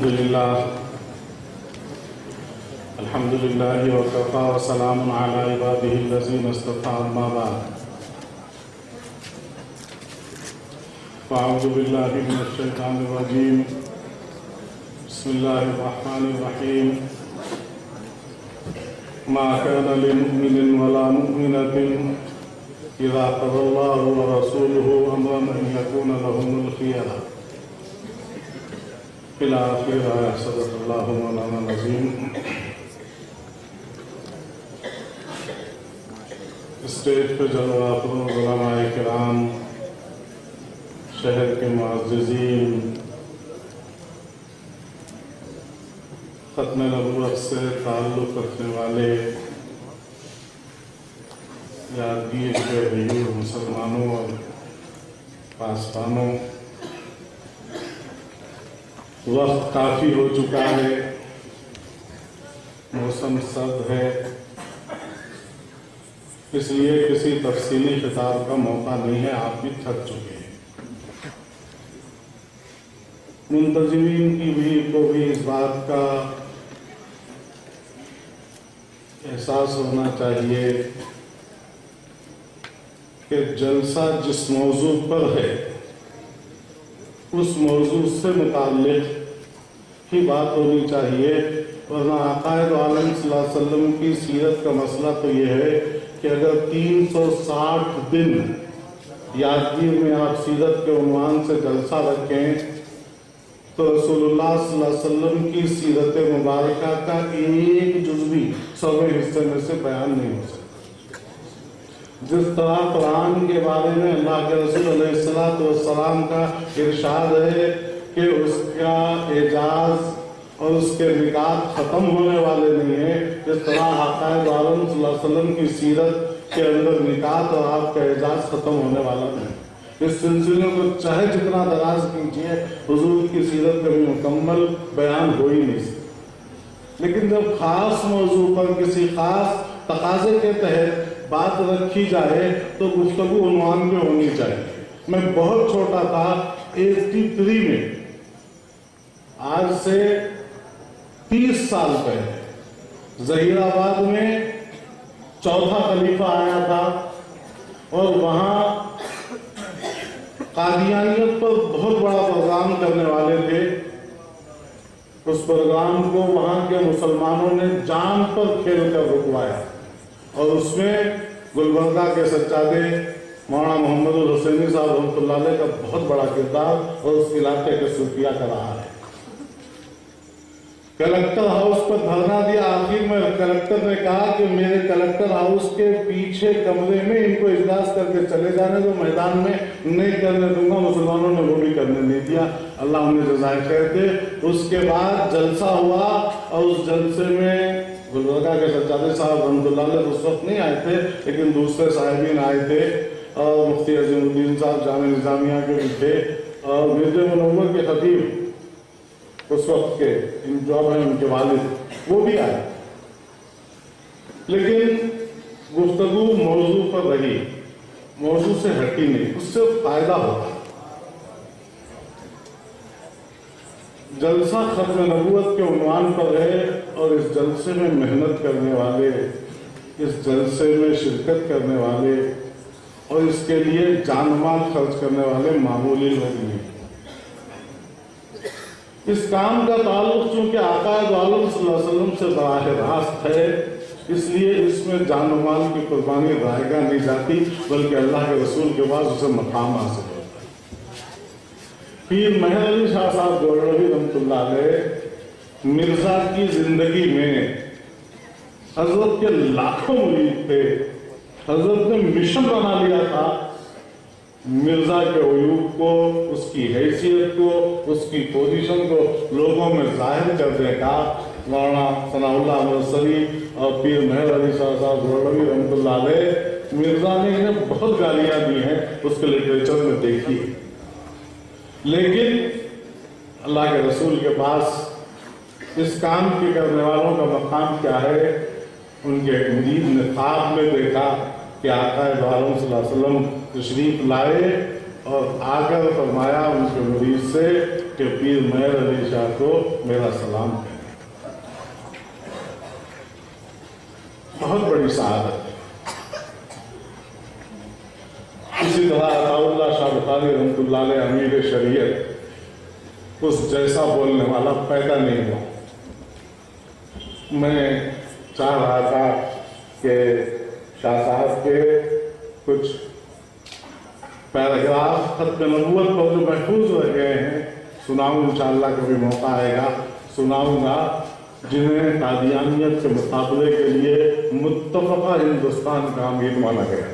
الحمد لله وكفى وسلام على عباده الذين اصطفى أما بعد فأعوذ بالله من الشيطان الرجيم بسم الله الرحمن الرحيم ما كان لمؤمن ولا مؤمنة إذا قضى الله ورسوله أمرا أن يكون لهم الخيرة إلى آخر آية. صدق الله مولانا العظيم. اسٹیج پہ جلوہ افروز علماء کرام، شہر کے معززین، ختم نبوت سے تعلق رکھنے والے یادگیر کے غیور مسلمانوں اور پاسبانوں، وقت کافی ہو چکا ہے، موسم سرد ہے، اس لیے کسی تفصیلی خطاب کا موقع نہیں ہے، آپ بھی تھک چکے ہیں۔ منتظمین کو بھی اس بات کا احساس ہونا چاہیے کہ جلسہ جس موضوع پر ہے اس موضوع سے متعلق ہی بات ہونی چاہیے، ورنہ آقا دو عالم صلی اللہ علیہ وسلم کی سیرت کا مسئلہ تو یہ ہے کہ اگر 360 دن یادگیر میں آپ سیرت کے عنوان سے جلسہ رکھیں تو رسول اللہ صلی اللہ علیہ وسلم کی سیرت مبارکہ کا ایک جز بھی 100ویں حصے میں سے بیان نہیں ہو سکتا۔ جس طرح قرآن کے بارے میں اللہ کے رسول علیہ السلام کا ارشاد ہے کہ اس کا اعجاز اور اس کے نکات ختم ہونے والے نہیں ہیں، جس طرح آقا دو عالم صلی اللہ علیہ وسلم کی سیرت کے اندر نکات اور آپ کا اعجاز ختم ہونے والا نہیں۔ اس سلسلے کو چاہے جتنا دراز کیجیے، حضور کی سیرت کا بھی مکمل بیان ہو ہی نہیں سکتا۔ لیکن جب خاص موضوع پر کسی خاص تقاضے کے تحت بات رکھی جائے تو گفتگو عنوان پہ ہونی چاہیے۔ میں بہت چھوٹا تھا، 83 میں، آج سے 30 سال پہلے ظہیر آباد میں چوتھا خلیفہ آیا تھا اور وہاں قادیانیت پر بہت بڑا پروگرام کرنے والے تھے۔ اس پروگرام کو وہاں کے مسلمانوں نے جان پر کھیل کر رکوایا اور اس میں گلبرگہ کے سجادے مولانا محمد الحسینی صاحب رحمۃ اللہ علیہ کا بہت بڑا کردار اور اس علاقے کے صوفیہ کا رہا ہے۔ کلکٹر ہاؤس پر دھرنا دیا، آخر میں کلکٹر نے کہا کہ میرے کلکٹر ہاؤس کے پیچھے کمرے میں ان کو اجلاس کر کے چلے جانے دو، میدان میں نہیں کرنے دوں گا۔ مسلمانوں نے وہ بھی کرنے نہیں دیا، اللہ انہیں جزائے خیر دے۔ اس کے بعد جلسہ ہوا اور اس جلسے میں گلبرگہ کے سجادے صاحب رحمۃ اللہ علیہ اس وقت نہیں آئے تھے، لیکن دوسرے صاحبین آئے تھے اور مفتی عظیم الدین صاحب جامعہ نظامیہ کے بھی تھے اور مرزا منور کے خطیب اس وقت کے جو اب ہیں ان کے والد، وہ بھی آئے، لیکن گفتگو موضوع پر رہی، موضوع سے ہٹی نہیں، اس سے فائدہ ہوتا۔ جلسہ ختم نبوت کے عنوان پر ہے اور اس جلسے میں محنت کرنے والے، اس جلسے میں شرکت کرنے والے اور اس کے لیے جان مال خرچ کرنے والے معمولی لوگ نہیں۔ اس کام کا تعلق چونکہ آقا دو عالم صلی اللہ علیہ وسلم سے براہ راست ہے، اس لیے اس میں جان و مال کی قربانی رائے گاہ نہیں جاتی، بلکہ اللہ کے رسول کے بعد اسے مقام حاصل ہوتا ہے۔ پیر مہر علی شاہ صاحب گولڑوی رحمۃ اللہ علیہ مرزا کی زندگی میں حضرت کے لاکھوں مرید تھے، حضرت نے مشن بنا لیا تھا مرزا کے عیوب کو، اس کی حیثیت کو، اس کی پوزیشن کو لوگوں میں ظاہر کرنے کا۔ مولانا ثناء اللہ مرسلی اور پیر مہر علی شاہ صاحب گولڑوی رحمۃ اللہ علیہ، مرزا نے انہیں بہت گالیاں دی ہیں، اس کے لٹریچر میں دیکھی، لیکن اللہ کے رسول کے پاس اس کام کے کرنے والوں کا مقام کیا ہے؟ ان کے ایک مرید نے خواب میں دیکھا کہ آقا دو عالم صلی اللہ علیہ وسلم تشریف لائے اور آ کر فرمایا ان کے مرید سے कि पीर मेहर अली शाह को मेरा सलाम कहें। बहुत बड़ी सआदत है। इसी तरह अताउल्लाह शाह बुखारी रहमतुल्लाह अलैह अमीर शरीयत उस जैसा बोलने वाला पैदा नहीं हुआ। मैं चाह रहा था कि शाह साहब के कुछ पैराग्राफ खत्म नबूवत पर जो महफूज रह गए हैं सुनाऊं, इंशाअल्लाह कभी मौका आएगा सुनाऊंगा, जिन्हें कादियानियत के मुकाबले के लिए मुत्तफ़क़ा हिंदुस्तान का अमीर माना गया।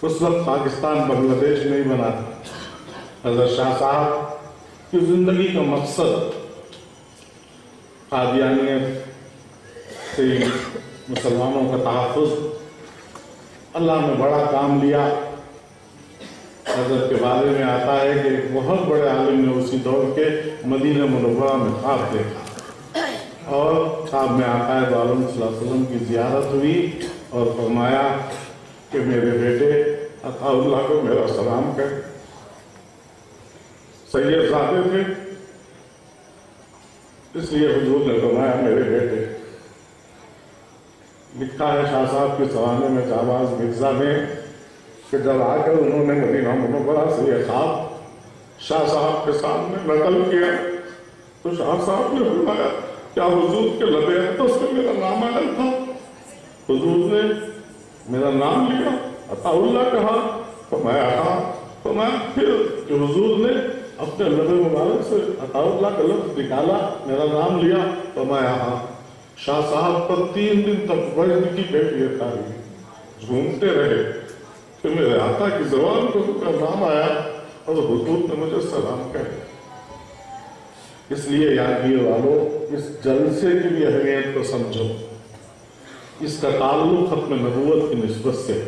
उस वक्त पाकिस्तान बांग्लादेश नहीं बना था। हज़रत शाह साहब की जिंदगी का मकसद कादियानियत से मुसलमानों का तहफ़्फ़ुज़, अल्लाह ने बड़ा काम लिया। हज़रत के बारे में आता है कि एक बहुत बड़े आलिम ने उसी दौर के मदीना मुनव्वरा में ख्वाब देखा और ख्वाब में आक़ाए दो आलम सल्लल्लाहु अलैहि वसल्लम की ज़ियारत हुई और फरमाया कि मेरे बेटे अताउल्लाह को मेरा सलाम कर। सैयद ज़ादे थे, इसलिए हुजूर ने फरमाया मेरे बेटे। लिखा है शाह साहब के सवाने में जाबाज मिर्जा में कि जब आकर उन्होंने मदीना मुनव्वरा से यह ख्वाब शाह साहब के सामने नकल किया तो शाह साहब ने फरमाया क्या हुजूर के लबे अक़दस में मेरा नाम आया था? हुजूर ने मेरा नाम लिया, अताउल्लाह कहा, फरमाया हाँ। फरमाया फिर कि हुजूर ने अपने लबे मुबारक से अताउल्लाह का लफ्ज़ निकाला, मेरा नाम लिया, फरमाया हाँ। शाह साहब पर 3 दिन तक वजन की कैफियत आ रही, झूमते रहे कि मेरे आका की ज़बान पर उनका नाम आया और हुजूर ने मुझे सलाम कहा। इसलिए यादगीर वालों, इस जलसे की भी अहमियत को समझो। इसका ताल्लुक खत्म नबूवत की निस्बत से।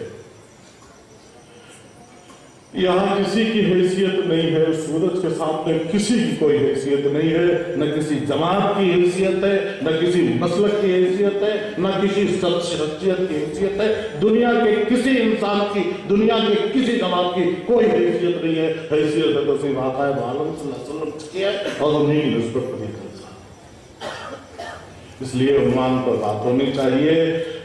यहाँ किसी की हैसियत नहीं है, सूरज के सामने किसी की कोई हैसियत नहीं है, न किसी जमात की हैसियत है, न किसी मसलक की हैसियत है, न किसी शख्सियत की हैसियत है। दुनिया के किसी इंसान की, दुनिया के किसी जमात की कोई हैसियत नहीं है। हैसियत है तो सिर्फ आक़ाए दो आलम सल्लल्लाहु अलैहि वसल्लम की है और उन्हीं की निस्बत पर निकल। इसलिए उन्वान पर बात होनी चाहिए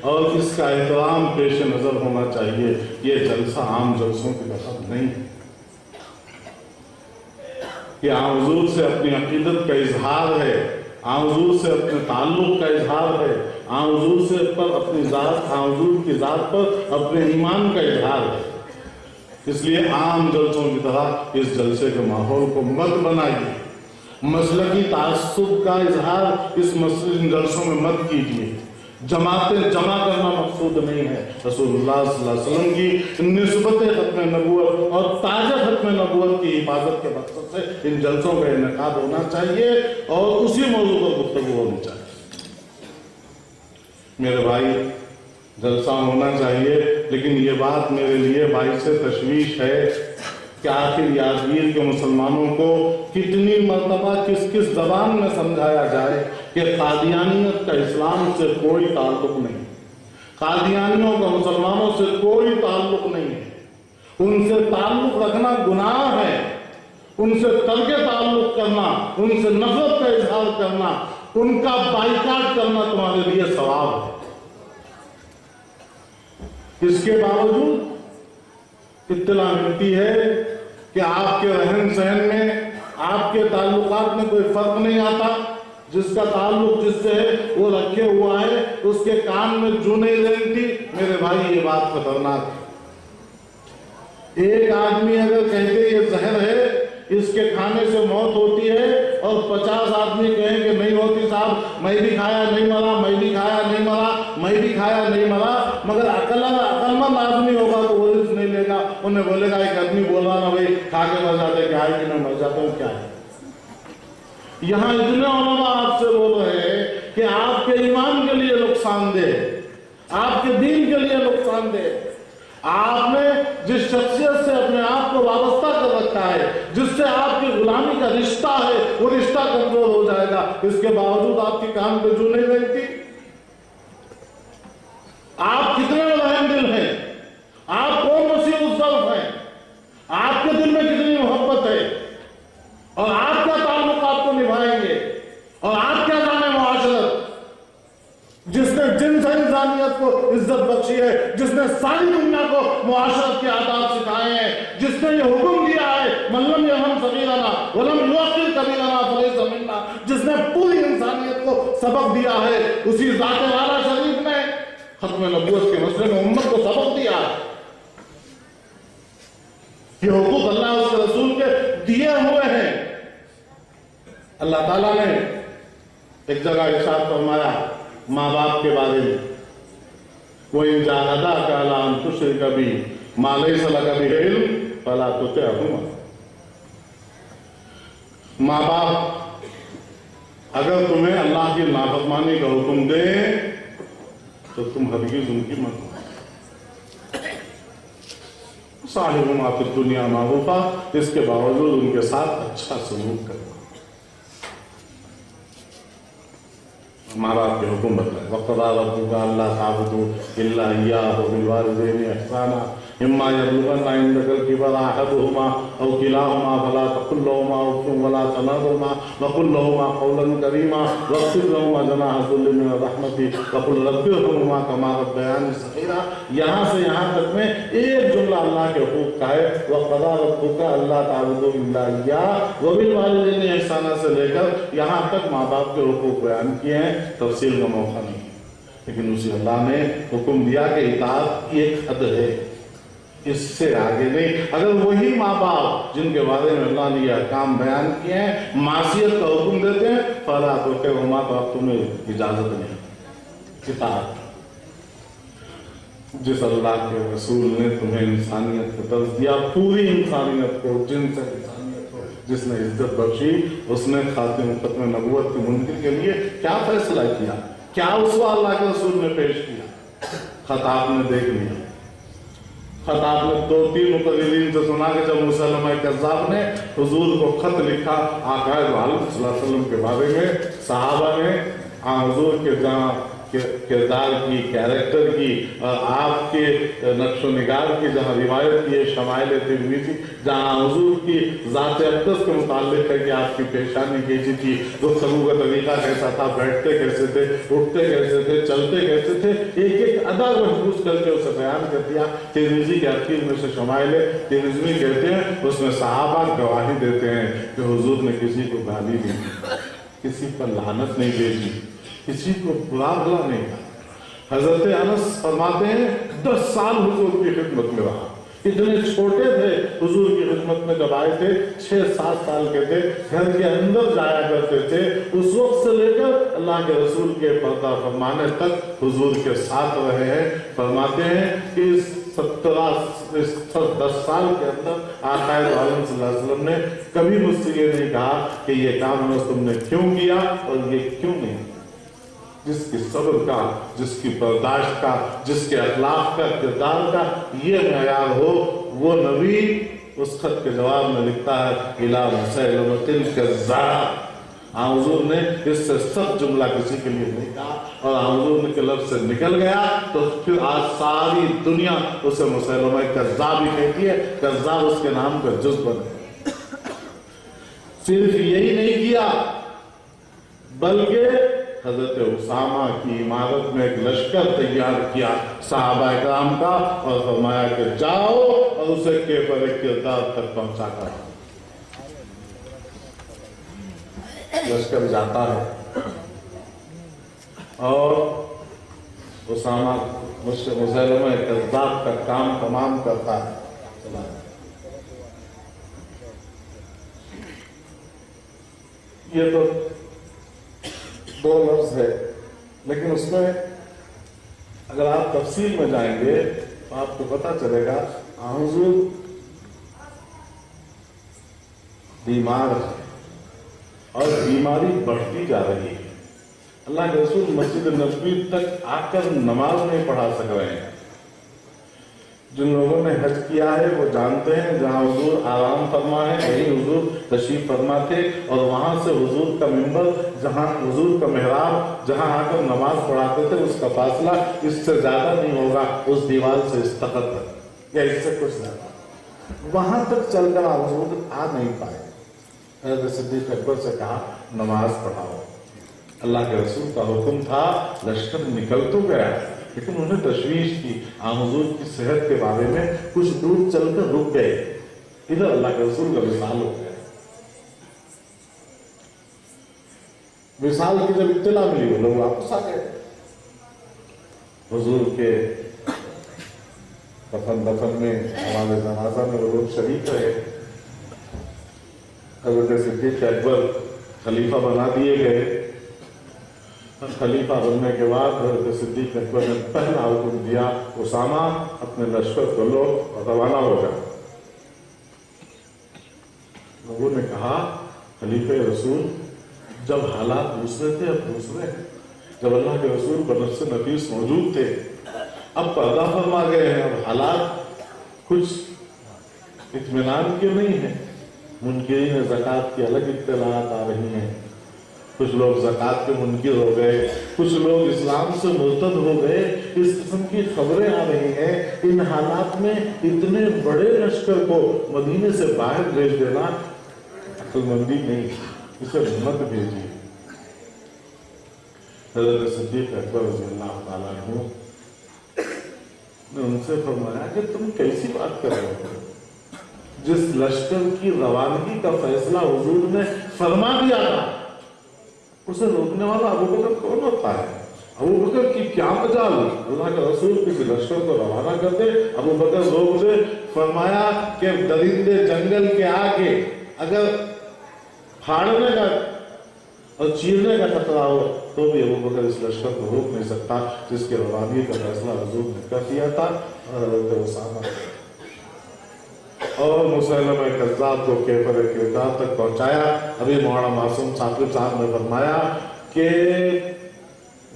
और इसका एहतराम पेश नजर होना चाहिए। ये जलसा आम जलसों की तरह नहीं है। ये हुजूर से अपनी अकीदत का इजहार है, हुजूर से अपने ताल्लुक का इजहार है, हुजूर से पर अपनी जात, हुजूर की जात पर अपने ईमान का इजहार है। इसलिए आम जलसों की तरह इस जलसे के माहौल को मत बनाइए। मसलकी तासुब का इजहार इस मसलन जलसों में मत कीजिए। जमातें जमा करना मकसूद नहीं है। रसूलुल्लाह सल्लल्लाहु अलैहि वसल्लम की निस्बत खत्म नबूवत और ताज़ा खत्म नबूवत की हिफाजत के मकसद से इन जलसों का इनेकाद होना चाहिए और उसी मौजू पर गुफ्तगू होनी चाहिए। मेरे भाई, जलसा होना चाहिए, लेकिन ये बात मेरे लिए बाइस तशवीश है कि आखिर यादगीर के मुसलमानों को कितनी मर्तबा किस किस जबान में समझाया जाए कि कादियानियत का इस्लाम से कोई ताल्लुक नहीं, कादियानियों का मुसलमानों से कोई ताल्लुक नहीं है, उनसे ताल्लुक रखना गुनाह है, उनसे तर्क ताल्लुक करना, उनसे नफरत का इजहार करना, उनका बाइकाट करना तुम्हारे लिए सवाब है। इसके बावजूद इत्तला मिलती है कि आपके रहन सहन में, आपके ताल्लुकात में कोई फर्क नहीं आता। जिसका ताल्लुक जिससे है वो रखे हुआ है, उसके कान में जू नहीं रेंगती। मेरे भाई, ये बात खतरनाक है। एक आदमी अगर कहते ये जहर है, इसके खाने से मौत होती है, और 50 आदमी कहें कि नहीं होती साहब, मैं भी खाया नहीं मरा, मैं भी खाया नहीं मरा, मैं भी खाया नहीं मरा, मगर अकलमंद आदमी होगा तो वो रिस्क नहीं लेगा। उन्हें बोलेगा एक आदमी बोल रहा ना भाई खा के मर जाते, क्या है कि मैं मर जाता हूँ, क्या है। यहाँ इतने उलमा आपसे बोल रहे हैं कि आपके ईमान के लिए नुकसानदेह, आपके दीन के लिए नुकसानदेह। आपने जिस शख्सियत से अपने आप को वाबस्ता कर रखा है, जिससे आपकी गुलामी का रिश्ता है, वो रिश्ता कमजोर हो जाएगा। इसके बावजूद आपके कान पे जू नहीं लगती। आप कितने रहम दिल हैं, आप कौन मसीह उस ज़र्फ हैं, आपके दिल में कितनी मोहब्बत है, और जिसने जिन्स और इंसानियत को इज्जत बख्शी है, जिसने सारी दुनिया को मुआशरत के आदाब सिखाए हैं, जिसने ये हुक्म दिया है मल्लम यरहम सगीरना वलम युअक्किर कबीरना फलैसा मिन्ना, जिसने पूरी इंसानियत को सबक दिया है, उसी ज़ात वाला शरीफ ने खत्म नबूवत के मसले में उम्मत को सबक दिया है। ये हुकूक अल्लाह उसके रसूल के दिए हुए हैं। अल्लाह ताला ने एक जगह इरशाद फरमाया माँ बाप के बारे में, कोई जाहदा काला तुश्रिक बी मा लैसा लका बिही इल्म फला तुतिअहुमा। माँ बाप अगर तुम्हें अल्लाह की नाफरमानी का हुक्म दे तो तुम हरगिज उनकी मत साहिबुमा फिद दुनिया मारूफा, इसके बावजूद उनके साथ अच्छा सलूक करो। हमारा आपके हुक्म बताए वक़ज़ा रब्बुका अल्ला ताबुदू इल्ला इय्याहु व बिल वालिदैनि इहसाना इम्मा यबलुगन्ना इंदकल किबरा अहदुहुमा औ किलाहुमा फला तकुल लहुमा उफ़्फ़िन वला तनहरहुमा व कुल लहुमा क़ौलन करीमा वख़्फ़िद लहुमा जनाह ज़ुल्लि मिन रहमति व कुल रब्बिरहमुमा कमा रब्बयानी सग़ीरा। यहाँ से यहाँ तक में एक जुमला अल्लाह के हुकूक का है, वक़ज़ा रब्बुका अल्ला ताबुदू इल्ला इय्याहु व बिल वालिदैनि इहसाना से लेकर यहाँ तक माँ बाप के हुकूक बयान किए हैं। तफसील का मौका नहीं, लेकिन उसी अल्लाह ने हुक्म दिया कि इताअत की एक हद है, इससे आगे नहीं। अगर वही माँ बाप जिनके बारे में अल्लाह ने यह काम बयान किए हैं मासियत का हुक्म देते हैं फला तुतिअहुमा, तो अब तुम्हें इजाजत नहीं इताअत। जिस अल्लाह के रसूल ने तुम्हें इंसानियत का दर्ज दिया, पूरी इंसानियत को, जिनसे इंसानियत को जिसने इज्जत बख्शी, उसने खातिम खत्म नबूवत के मुनकिर के लिए क्या फैसला किया, क्या उसवा अल्लाह के रसूल ने पेश किया। खत आपने देख लिया, खत आपने 2-3 मुक़र्रिरीन से सुना कि जब मुसलमा कज़्ज़ाब ने हुजूर को खत लिखा आक़ाए दो आलम सल्लल्लाहु अलैहि वसल्लम के बारे में, सहाबा ने हुजूर के जहाँ किरदार की, कैरेक्टर की और आपके नक्शो निगार की जहाँ रिवायत की है, शमाइल तिरमिज़ी जहाँ हुजूर की ज़ात अक़दस के मुताल्लिक़ है कि आपकी पेशानी कैसी थी, गुफ्तगू का तरीका कैसा था, बैठते कैसे थे, उठते कैसे थे, चलते कैसे थे, एक एक अदा महसूस करके उसे बयान कर दिया। तिरमिज़ी के आखिर में से शमाइल तिरमिज़ी कहते हैं, उसमें सहाबा गवाही देते हैं कि हुजूर ने किसी को गाली नहीं दी, किसी पर लानत नहीं भेजी, किसी को बुरा भला नहीं कहा। हजरत अनस फरमाते हैं 10 साल हुजूर की खिदमत में रहा, इतने छोटे थे हुजूर की खिदमत में जब आए थे, 6-7 साल के थे, घर के अंदर जाया करते थे। उस वक्त से लेकर अल्लाह के रसूल के पर्दा फरमाने तक हुजूर के साथ रहे हैं। फरमाते हैं कि 10 साल के अंदर आक़ाए दो आलम सल्लल्लाहु अलैहि वसल्लम ने कभी मुझसे ये नहीं कहा कि ये काम तुमने क्यों किया और ये क्यों नहीं। जिसकी सब्र का, जिसकी बर्दाश्त का, जिसके अखलाक का, किरदार का ये मयार हो, वो नबी उस खत के जवाब में लिखता है इला मुसैलमतिल कज़्ज़ाब। हुजूर ने इससे सब जुमला किसी के लिए नहीं कहा और हुजूर ने के लफ्ज़ से निकल गया तो फिर आज सारी दुनिया उसे मुसैलमा कज़्ज़ाब ही कहती है। कज़्ज़ाब उसके नाम का जुज़ बने। सिर्फ यही नहीं किया बल्कि हजरत उसामा की इमारत में एक लश्कर तैयार किया सहाबा इकराम का और फरमाया कि जाओ और उसे केफर किरदार तक पहुंचा कर। लश्कर जाता है और उसामा मुसैलमा कज़्ज़ाब का काम तमाम करता है। ये तो 2 लफ्ज है, लेकिन उसमें अगर आप तफसील में जाएंगे तो आपको पता चलेगा हुजूर बीमार है और बीमारी बढ़ती जा रही है। अल्लाह के रसूल मस्जिद नबवी तक आकर नमाज नहीं पढ़ा सक रहे हैं। जिन लोगों ने हज किया है वो जानते हैं जहाँ हुजूर आराम फरमा है वहीं हुजूर तशरीफ फरमा थे और वहां से हुजूर का मिंबर, जहाँ हुजूर का मेहराब, जहाँ आकर नमाज पढ़ाते थे उसका फासला इससे ज्यादा नहीं होगा उस दीवार से इस तख़त तक या इससे कुछ ज्यादा। वहां तक चलकर हुजूर आ नहीं पाए। हज़रत सिद्दीक़ अकबर से कहा नमाज पढ़ाओ। अल्लाह के रसूल का हुक्म था, लश्कर निकल तो गया, लेकिन उन्हें तशवीश की, हुजूर की सेहत के बारे में कुछ दूर चलकर रुक गए। इधर अल्लाह के रसूल का विसाल हो गया। विसाल की जब इत्तला मिली, वो लोग वापस आ गए। हुजूर के दफन में, हमारे जनाजा में वो लोग शरीक रहे। हज़रत सिद्दीक़ अकबर खलीफा बना दिए गए। खलीफा बनने के बाद हज़रत सिद्दीक़ अकबर ने पहला हुक्म दिया, उसामा अपने लश्कर को लो और रवाना हो जाओ। लोगों ने कहा, खलीफे रसूल, जब हालात दूसरे थे अब दूसरे हैं। जब अल्लाह के रसूल बनफ्स नफीस मौजूद थे, अब पर्दा फरमा गए हैं, अब हालात कुछ इत्मीनान के नहीं है। मुनकिरीन ज़कात की अलग इत्तलात आ रही हैं, कुछ लोग ज़कात के मुनकिर हो गए, कुछ लोग इस्लाम से मुर्तद हो गए, इस किस्म की खबरें आ रही हैं। इन हालात में इतने बड़े लश्कर को मदीने से बाहर भेज देना अक्लमंदी नहीं, इसे हिम्मत भेजिए। हज़रत सिद्दीक़ अकबर रज़ियल्लाहु ताला अन्हु ने उनसे फरमाया कि तुम कैसी बात कर रहे हो? जिस लश्कर की रवानगी का फैसला हुजूर ने फरमा दिया था, उसे रोकने वाला अबू बकर कौन होता है? अबू बकर की क्या मजाल, अल्लाह के रसूल किसी लश्कर को रवाना कर दे, अबू बकर रोक दे। फरमाया कि दरिंदे जंगल के आगे अगर फाड़ने का और चीरने का खतरा हो तो भी अबू बकर इस लश्कर को रोक नहीं सकता, जिसके रवानगी का फैसला हुजूर ने कर दिया था। और मुसैलमा कज़्ज़ाब को केफर किरदार तक पहुंचाया। अभी मौलाना मासूम साकिब साहब ने फरमाया कि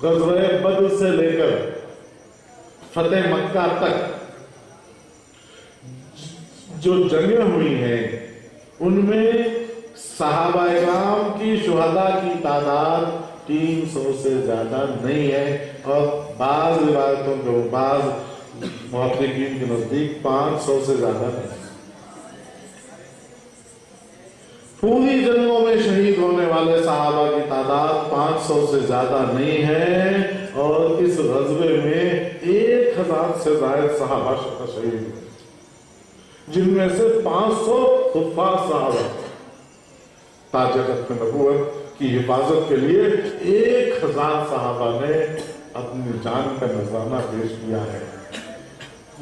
ग़ज़वे बद्र से लेकर फतेह मक्का तक जो जंगें हुई हैं, उनमें सहाबा इकराम की शुहदा की तादाद 300 से ज्यादा नहीं है, और बाज़ रिवायतों के बाज़ मुहक़्क़िक़ीन के नजदीक 500 से ज्यादा नहीं। पूरी जंगों में शहीद होने वाले सहाबा की तादाद 500 से ज्यादा नहीं है, और इस ग़ज़वे में 1000 से ज्यादा सहाबा शहीद हुए, जिनमें से 500 हुफ़्फ़ाज़ सहाबा ताजत नबूवत की हिफाजत के लिए 1000 सहाबा ने अपनी जान का नजराना पेश किया है।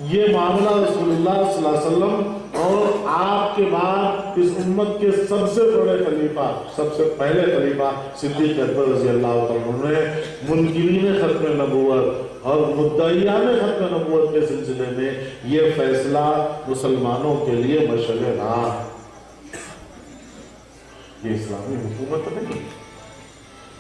ये मामला रसूलुल्लाह सल्लल्लाहु अलैहि वसल्लम और आपके बाद इस उम्मत के सबसे बड़े खलीफा, सबसे पहले खलीफा सिद्दीक़ अकबर रज़ियल्लाहु ताला अन्हु ने मुनकिरीन खत्म नबूवत और मुद्दईयान खत्म नबूवत के सिलसिले में ये फैसला मुसलमानों के लिए मशअल रहा। ये इस्लामी हुकूमत नहीं,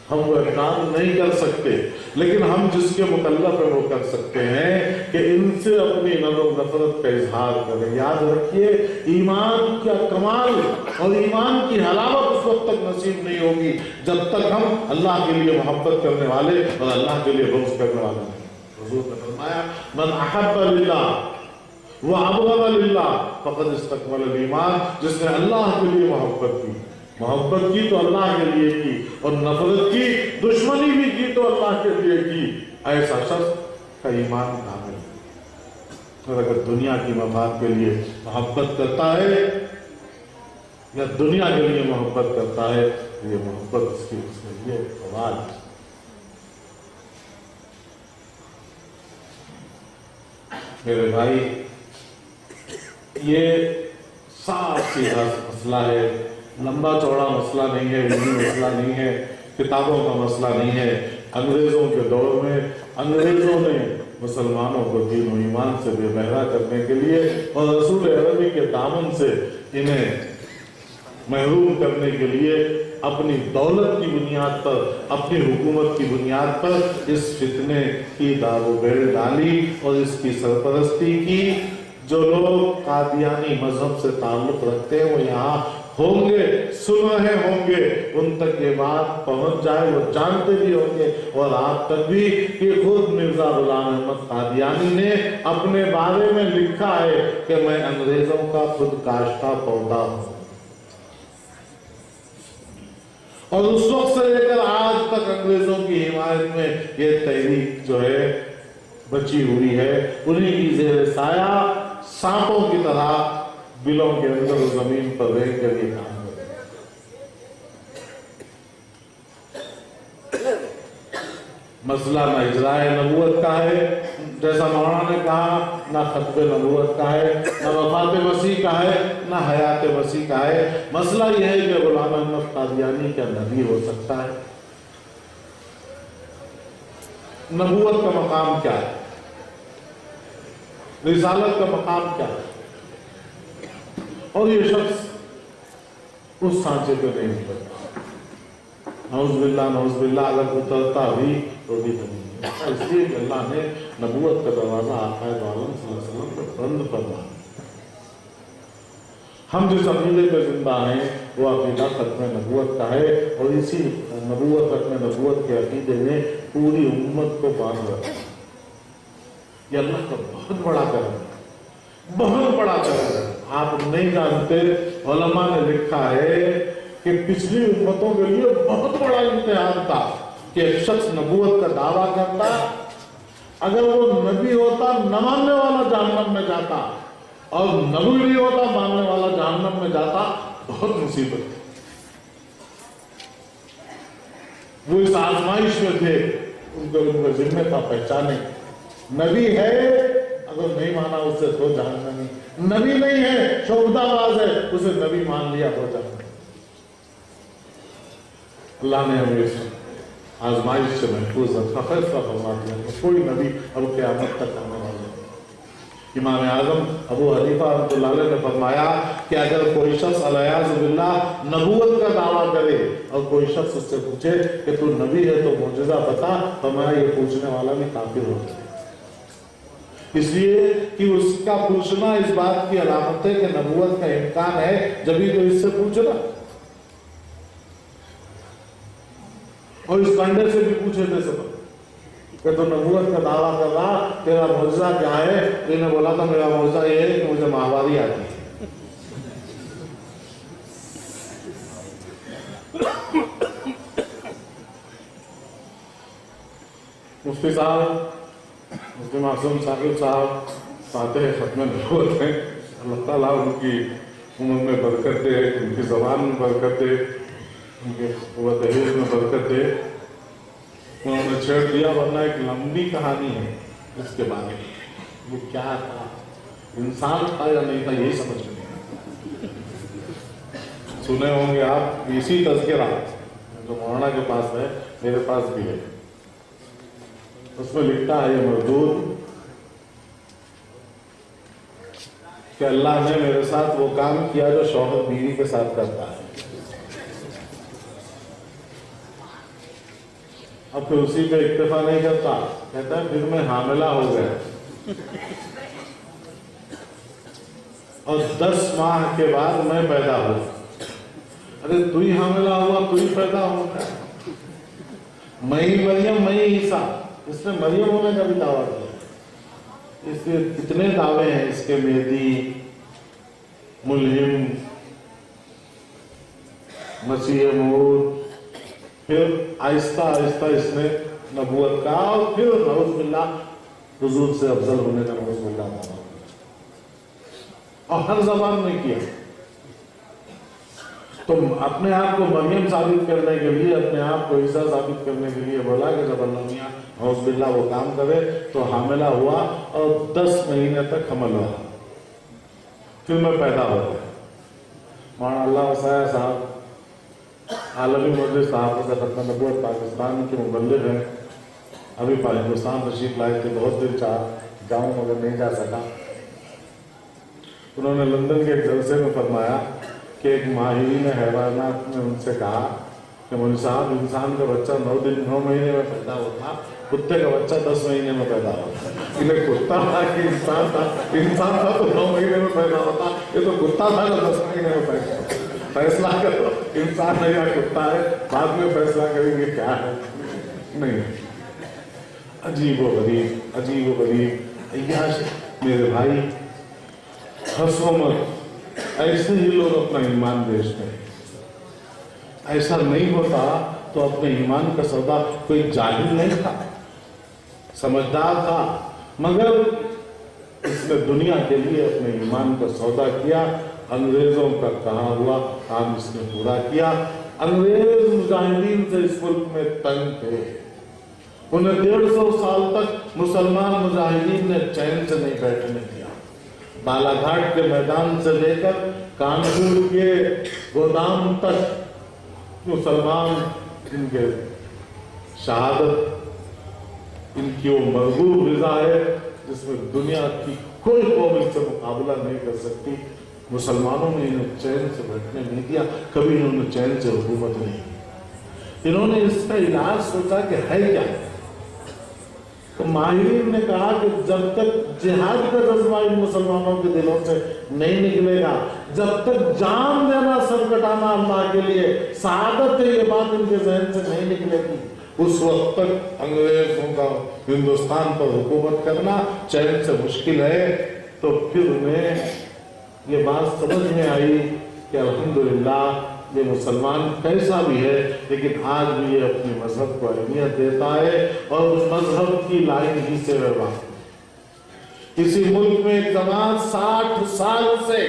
हम वो काम नहीं कर सकते, लेकिन हम जिसके मुकल्लफ है वो कर सकते हैं कि इनसे अपनी नफरत का इजहार करें। याद रखिए, ईमान का कमाल और ईमान की हलावत उस वक्त तक नसीब नहीं होगी जब तक हम अल्लाह के लिए मोहब्बत करने वाले और अल्लाह के लिए बुग़्ज़ करने वाले नहीं। हुज़ूर ने फरमाया, मन अहब्ब लिल्लाह व अबग़ज़ लिल्लाह फ़क़द इस्तकमल ईमान। जिसने अल्लाह के लिए मोहब्बत की तो अल्लाह के लिए की, और नफरत की, दुश्मनी भी की तो अल्लाह के लिए की, ऐसा शख्स का ईमान कामिल है। और अगर दुनिया की मफाद के लिए मोहब्बत करता है या दुनिया के लिए मोहब्बत करता है, ये मोहब्बत उसके लिए सवाल। मेरे भाई, ये साफ सीधा मसला है, लंबा चौड़ा मसला नहीं है, इल्मी मसला नहीं है, किताबों का मसला नहीं है। अंग्रेजों के दौर में अंग्रेजों ने मुसलमानों को दीन और ईमान से बेबहरा करने के लिए और रसूल अरबी के दामन से इन्हें महरूम करने के लिए अपनी दौलत की बुनियाद पर, अपनी हुकूमत की बुनियाद पर इस फितने की दारोबेल डाली और इसकी सरपरस्ती की। जो लोग कादियानी मजहब से ताल्लुक रखते हैं वो यहाँ होंगे, सुन रहे होंगे, उन तक ये बात पहुंच जाए, वो जानते भी होंगे, और आप तक भी कि खुद मिर्जा गुलाम अहमद कादियानी ने अपने बारे में लिखा है कि मैं अंग्रेजों का खुद काश्ता पौधा हूं। और उस वक्त से लेकर आज तक अंग्रेजों की हिमायत में ये तहरीक जो है बची हुई है। उन्हीं की ज़ेर साया सांपों की तरह बिलों के अंदर जमीन पर रह कर ये काम कर रहे हैं। मसला न इजराए नबूवत का है, जैसा मौलाना ने कहा, ना खतबे नबूवत का है, ना वफात मसीह का है, ना हयात मसीह का है। मसला यह है कि गुलाम अहमद कादियानी क्या नबी हो सकता है? नबूवत का मकाम क्या है? रिसालत का मकाम क्या है? और ये शख्स उस सांचे पे नहीं उतरता। नौज़बिल्लाह अगर उतरता भी तो भी नहीं। इसलिए अल्लाह ने नबूवत का दरवाजा आक़ाए दो आलम सल्लल्लाहु अलैहि वसल्लम पे बंद फरमाया। हम जिस अक़ीदे पे जिंदा हैं वो अक़ीदा खत्म नबूवत का है, और इसी नबूवत खत्म नबूवत के अक़ीदे ने पूरी उम्मत को बांध रखा। ये अल्लाह का बहुत बड़ा करम है, बहुत बड़ा करम है। आप नहीं जानते, उलमा ने लिखा है कि पिछली उम्मतों के लिए बहुत बड़ा इम्तिहान था कि एक शख्स नबूवत का दावा करता, अगर वो नबी होता न मानने वाला जहन्नम में जाता, और नबी नहीं होता मानने वाला जहन्नम में जाता। बहुत मुसीबत थी। वो इस आजमाइश में थे, उनको जिम्मे था पहचाने। नबी है, अगर नहीं माना उससे तो जहन्नमी। नबी नहीं है, शोबदाबाज है, उसे नबी मान लिया तो जहन्नमी। अल्लाह ने हमें आजमाइश से महफूज रखा, फैसला फरमा दिया कोई नबी अब क़यामत तक आने वाला नहीं। इमाम आज़म अबू हनीफा रहमतुल्लाह अलैह ने फरमाया कि अगर कोई शख्स अलयाज़ बिल्लाह नबूवत का दावा करे और कोई शख्स उससे पूछे कि तू नबी है तो मुअजिज़ा बता, फरमाया ये पूछने वाला भी काफिर हो जाए। इसलिए कि उसका पूछना इस बात की अलामत है कि नबूवत का इम्कान है, जब ही तो इससे पूछना। और इस कंडे से भी पूछे थे सब कि तो नबूवत का दावा कर रहा, तेरा मुअजिज़ा क्या है? तो इन्हें बोला था मेरा मुअजिज़ा ये है कि मुझे माहवारी आती है। मुफ्ती साहब, मुफ्ती मासूम साकिब साहब फातिह खत्म नबूवत हैं। अल्लाह ताला उनकी उम्र में बरकत दे, उनकी ज़बान में बरकत दे, उनके वतहीर में बरकत दे। उन्होंने छेड़ दिया, वरना एक लंबी कहानी है इसके बारे में। वो क्या था, इंसान था या नहीं था, यही समझ में नहीं। सुने होंगे आप इसी तज़किरा जो मौलाना के पास है, मेरे पास भी है। उसमें लिखता है ये मरदूद कि अल्लाह ने मेरे साथ वो काम किया जो शौहर बीवी के साथ करता है। अब फिर उसी पे इक्तफा नहीं करता, कहता है फिर मैं हामिला हो गया और 10 माह के बाद मैं पैदा हुआ। अरे तू ही हामिला हुआ, तू ही पैदा होगा। मैं ही मरियम, मैं ही ईसा। इसने मरियम होने का भी दावा किया। इसके कितने दावे हैं इसके, मेहदी, मुल्हिम, मसीह मऊद। फिर आहिस्ता आहिस्ता इसने नबूवत का, और फिर नऊज़ुबिल्लाह हुजूर से अफजल होने का नऊज़ुबिल्लाह दावा, और हर ज़बान में किया। तो अपने आप को मरियम साबित करने के लिए, अपने आप को ईसा साबित करने के लिए बोला कि जब अल्लाह मियां नऊज़ुबिल्लाह वो काम करे तो हामिला हुआ और 10 महीने तक हमल रहा, फिर मैं पैदा हो गया। मौलाना अल्लाह वसाया साहब आलमी मजलिस साहब खत्म नबूवत पाकिस्तान के मुबल्लिग हैं। अभी हिंदुस्तान तशरीफ लाए थे, बहुत दिन चाह जाऊँ मगर नहीं जा सका। उन्होंने लंदन के एक जलसे में फरमाया कि एक माहिरीन हैवानात ने उनसे कहा कि मौलवी साहब, इंसान का बच्चा 9 महीने में पैदा होता, कुत्ते का बच्चा 10 महीने में पैदा होता। इन्हें कुत्ता था कि इंसान था? इंसान था तो 9 महीने में पैदा होता, ये तो कुत्ता था तो 10 महीने में पैदा होता। फैसला करो, इंसान है या कुत्ता है, बाद में फैसला करेंगे क्या है। नहीं, अजीब व गरीब, अजीब व गरीब अय्याश मेरे भाई, हंसो मत। ऐसे ही लोग अपना ईमान बेचते हैं, ऐसा नहीं होता तो अपने ईमान का सौदा कोई जाहिल नहीं था, समझदार था, मगर इसने दुनिया के लिए अपने ईमान का सौदा किया। अंग्रेजों का कहा हुआ काम इसने पूरा किया। अंग्रेज मुजाहिदीन से इस मुल्क में तंग थे, उन्हें 150 साल तक मुसलमान मुजाहिदीन ने चैन से नहीं बैठने दिया। बालाघाट के मैदान से लेकर कानपुर के गोदाम तक मुसलमान इनके शहादत, इनकी वो मरगूब रिजा है जिसमें दुनिया की कोई कौम इससे मुकाबला नहीं कर सकती। मुसलमानों ने इन्हें चैन से बैठने नहीं दिया, कभी इन्होंने चैन से हुकूमत नहीं की। इन्होंने इसका इलाज सोचा कि है क्या, तो माहिरीन ने कहा कि जब तक जिहाद का जज्बा इन मुसलमानों के दिलों से नहीं निकलेगा, जब तक जान देना सर कटाना अल्लाह के लिए शहादत है, ये बात इनके जहन से नहीं निकलेगी, उस वक्त तक अंग्रेजों का हिंदुस्तान पर हुकूमत करना चैन से मुश्किल है। तो फिर उन्हें ये बात समझ में आई कि अल्हम्दुलिल्लाह ये मुसलमान कैसा भी है लेकिन आज भी ये अपने मजहब को अहमियत देता है और उस मजहब की लाइन ही से व्यवहार। इसी मुल्क में एक जमात 60 साल से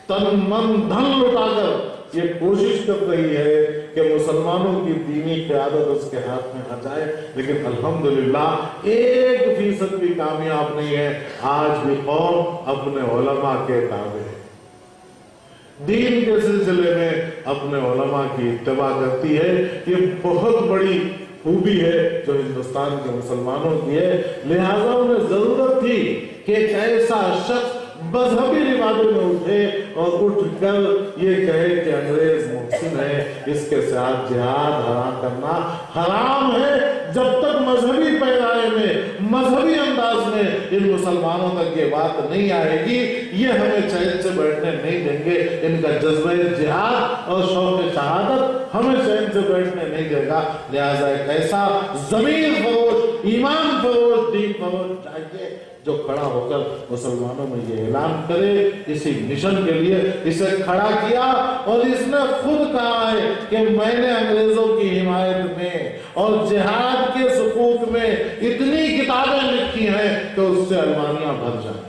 तन मन धन लुटाकर ये कोशिश कर रही है कि मुसलमानों की दीनी क़यादत उसके हाथ में आ जाए, लेकिन अल्हम्दुलिल्लाह 1% भी कामयाब नहीं है। आज भी कौम अपने उलमा के ताबे है, दीन के सिलसिले में अपने उलमा की इत्तिबा करती है। ये बहुत बड़ी खूबी है जो हिंदुस्तान के मुसलमानों की है। लिहाजा उन्हें जरूरत थी कि एक ऐसा शख्स मजहबी रिवाजों में उठे और उठकर ये कहे कि अंग्रेज मुहसिन है, इसके साथ जिहाद हराम करना हराम है। जब तक मजहबी पैराए में, मजहबी अंदाज में इन मुसलमानों तक ये बात नहीं आएगी, ये हमें चैन से बैठने नहीं देंगे। इनका जज्बे जिहाद और शौक शहादत हमें चैन से बैठने नहीं देगा। लिहाजा एक ऐसा ज़मीर फरोश, ईमान फरोश, दीन फरोश चाहिए जो खड़ा होकर मुसलमानों में ये ऐलान करे। इसी मिशन के लिए इसे खड़ा किया और इसने खुद कहा है कि मैंने अंग्रेजों की हिमायत में और जिहाद के सुकूत में इतनी किताबें लिखी हैं कि उससे अलमारियां भर जाए।